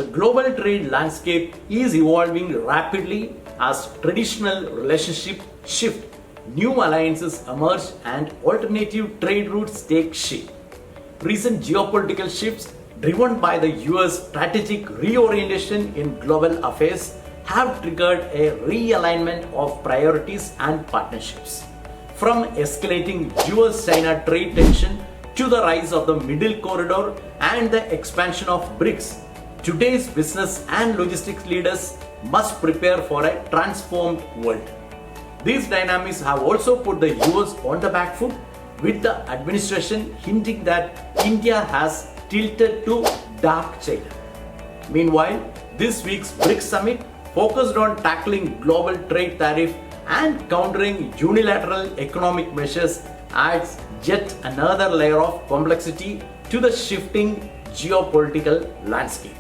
The global trade landscape is evolving rapidly as traditional relationships shift, new alliances emerge, and alternative trade routes take shape. Recent geopolitical shifts, driven by the US strategic reorientation in global affairs, have triggered a realignment of priorities and partnerships. From escalating US-China trade tension to the rise of the Middle Corridor and the expansion of BRICS, today's business and logistics leaders must prepare for a transformed world. These dynamics have also put the US on the back foot, with the administration hinting that India has tilted to dark China. Meanwhile, this week's BRICS summit focused on tackling global trade tariff and countering unilateral economic measures adds yet another layer of complexity to the shifting geopolitical landscape.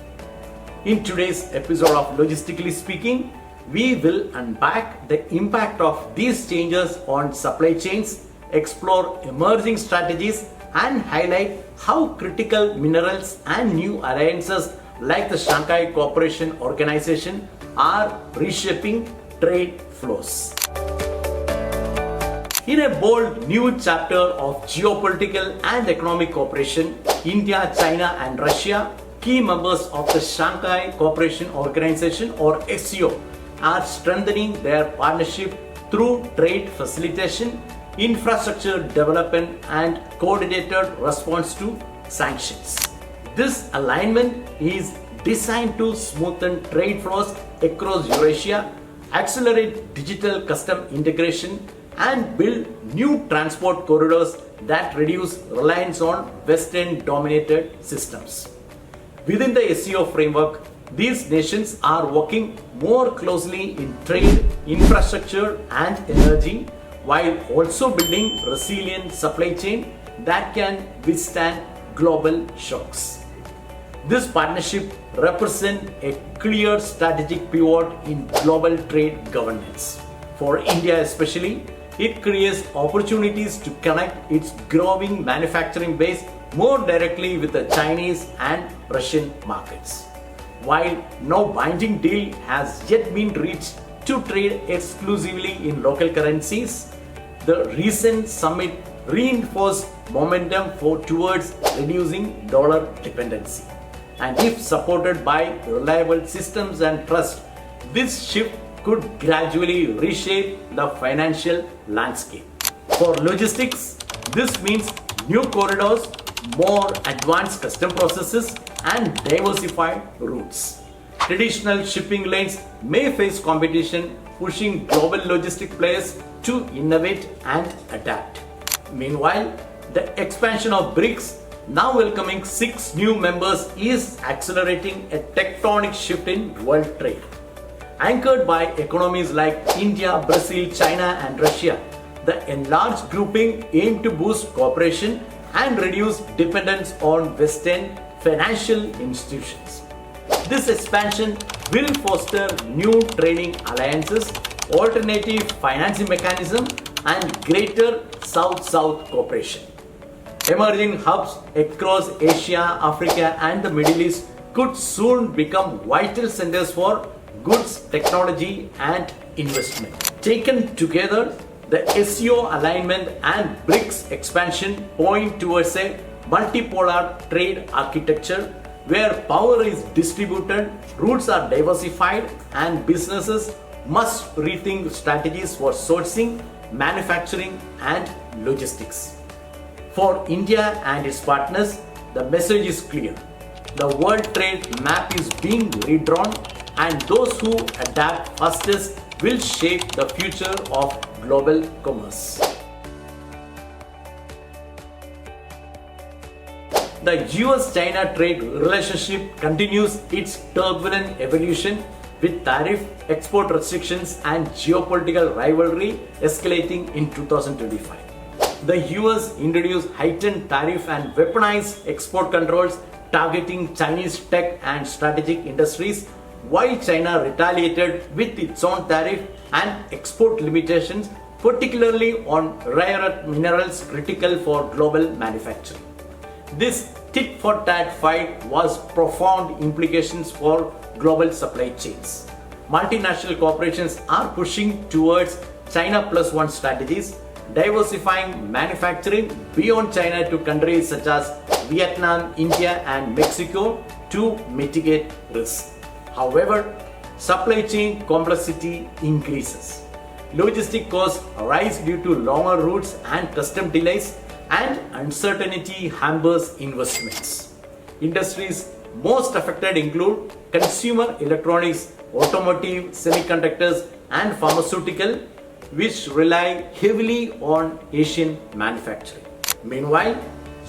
In today's episode of Logistically Speaking, we will unpack the impact of these changes on supply chains, explore emerging strategies, and highlight how critical minerals and new alliances like the Shanghai Cooperation Organization are reshaping trade flows. In a bold new chapter of geopolitical and economic cooperation, India, China, and Russia, key members of the Shanghai Cooperation Organization or SCO, are strengthening their partnership through trade facilitation, infrastructure development, and coordinated response to sanctions. This alignment is designed to smoothen trade flows across Eurasia, accelerate digital custom integration, and build new transport corridors that reduce reliance on Western-dominated systems. Within the SCO framework, these nations are working more closely in trade, infrastructure, and energy, while also building resilient supply chain that can withstand global shocks. This partnership represents a clear strategic pivot in global trade governance. For India especially, it creates opportunities to connect its growing manufacturing base more directly with the Chinese and Russian markets. While no binding deal has yet been reached to trade exclusively in local currencies, the recent summit reinforced momentum towards reducing dollar dependency. And if supported by reliable systems and trust, this shift could gradually reshape the financial landscape. For logistics, this means new corridors, more advanced custom processes, and diversified routes. Traditional shipping lanes may face competition, pushing global logistic players to innovate and adapt. Meanwhile, the expansion of BRICS, now welcoming 6 new members, is accelerating a tectonic shift in world trade. Anchored by economies like India, Brazil, China, and Russia, the enlarged grouping aims to boost cooperation and reduce dependence on Western financial institutions. This expansion will foster new trading alliances, alternative financing mechanisms, and greater South-South cooperation. Emerging hubs across Asia, Africa, and the Middle East could soon become vital centers for goods, technology, and investment. Taken together, the SCO alignment and BRICS expansion point towards a multipolar trade architecture where power is distributed, routes are diversified, and businesses must rethink strategies for sourcing, manufacturing, and logistics. For India and its partners, the message is clear. The world trade map is being redrawn, and those who adapt fastest will shape the future of global commerce. The US-China trade relationship continues its turbulent evolution, with tariff, export restrictions, and geopolitical rivalry escalating in 2025. The US introduced heightened tariff and weaponized export controls targeting Chinese tech and strategic industries, while China retaliated with its own tariff and export limitations, particularly on rare earth minerals critical for global manufacturing. This tit-for-tat fight was profound implications for global supply chains. Multinational corporations are pushing towards China plus one strategies, diversifying manufacturing beyond China to countries such as Vietnam, India and Mexico to mitigate risk. However, supply chain complexity increases. Logistic costs rise due to longer routes and custom delays, and uncertainty hampers investments. Industries most affected include consumer electronics, automotive, semiconductors and pharmaceutical, which rely heavily on Asian manufacturing. Meanwhile,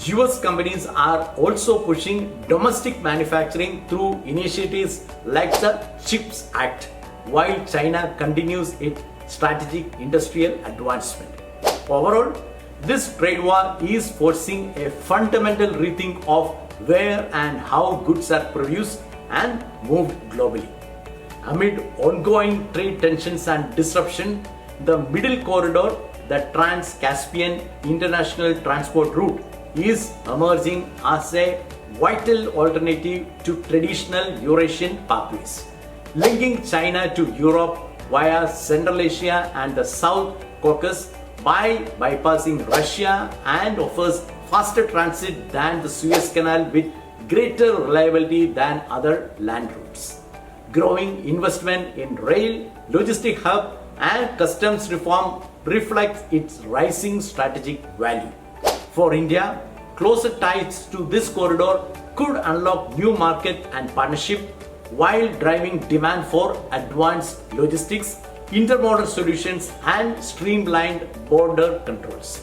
US companies are also pushing domestic manufacturing through initiatives like the CHIPS Act, while China continues its strategic industrial advancement. Overall, this trade war is forcing a fundamental rethink of where and how goods are produced and moved globally. Amid ongoing trade tensions and disruption, the Middle Corridor, the Trans-Caspian International Transport Route, is emerging as a vital alternative to traditional Eurasian pathways, linking China to Europe via Central Asia and the South Caucasus by bypassing Russia, and offers faster transit than the Suez Canal with greater reliability than other land routes. Growing investment in rail, logistic hub and customs reform reflects its rising strategic value. For India, closer ties to this corridor could unlock new market and partnership while driving demand for advanced logistics, intermodal solutions and streamlined border controls.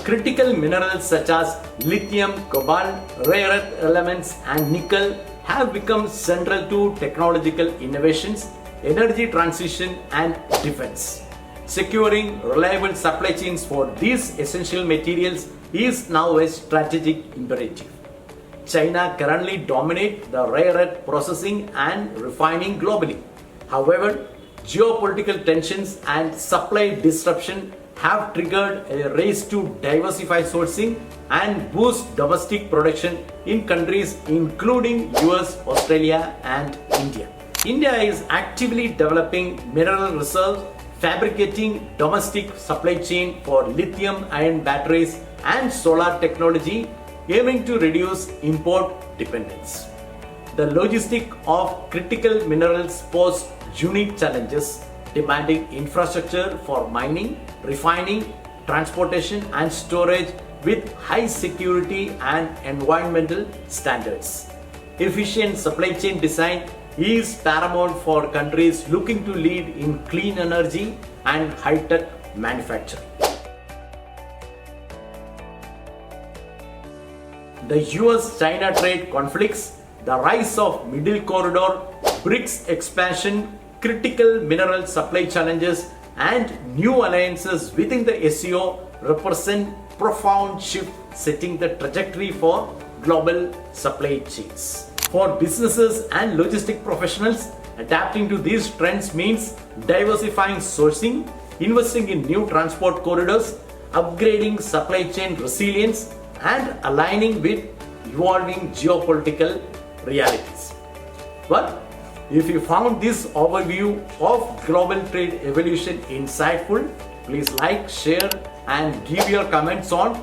Critical minerals such as lithium, cobalt, rare earth elements and nickel have become central to technological innovations, energy transition and defense. Securing reliable supply chains for these essential materials is now a strategic imperative. China currently dominates the rare earth processing and refining globally. However, geopolitical tensions and supply disruption have triggered a race to diversify sourcing and boost domestic production in countries including US, Australia and India. India is actively developing mineral reserves, fabricating domestic supply chain for lithium-ion batteries and solar technology, aiming to reduce import dependence. The logistics of critical minerals pose unique challenges, demanding infrastructure for mining, refining, transportation and storage with high security and environmental standards. Efficient supply chain design is paramount for countries looking to lead in clean energy and high-tech manufacturing. The US-China trade conflicts, the rise of Middle Corridor, BRICS expansion, critical mineral supply challenges, and new alliances within the SCO represent profound shift setting the trajectory for global supply chains. For businesses and logistic professionals, adapting to these trends means diversifying sourcing, investing in new transport corridors, upgrading supply chain resilience, and aligning with evolving geopolitical realities. But if you found this overview of global trade evolution insightful, please like, share, and give your comments on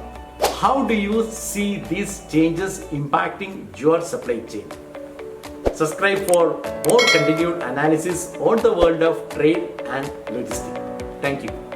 how do you see these changes impacting your supply chain. Subscribe for more continued analysis on the world of trade and logistics. Thank you.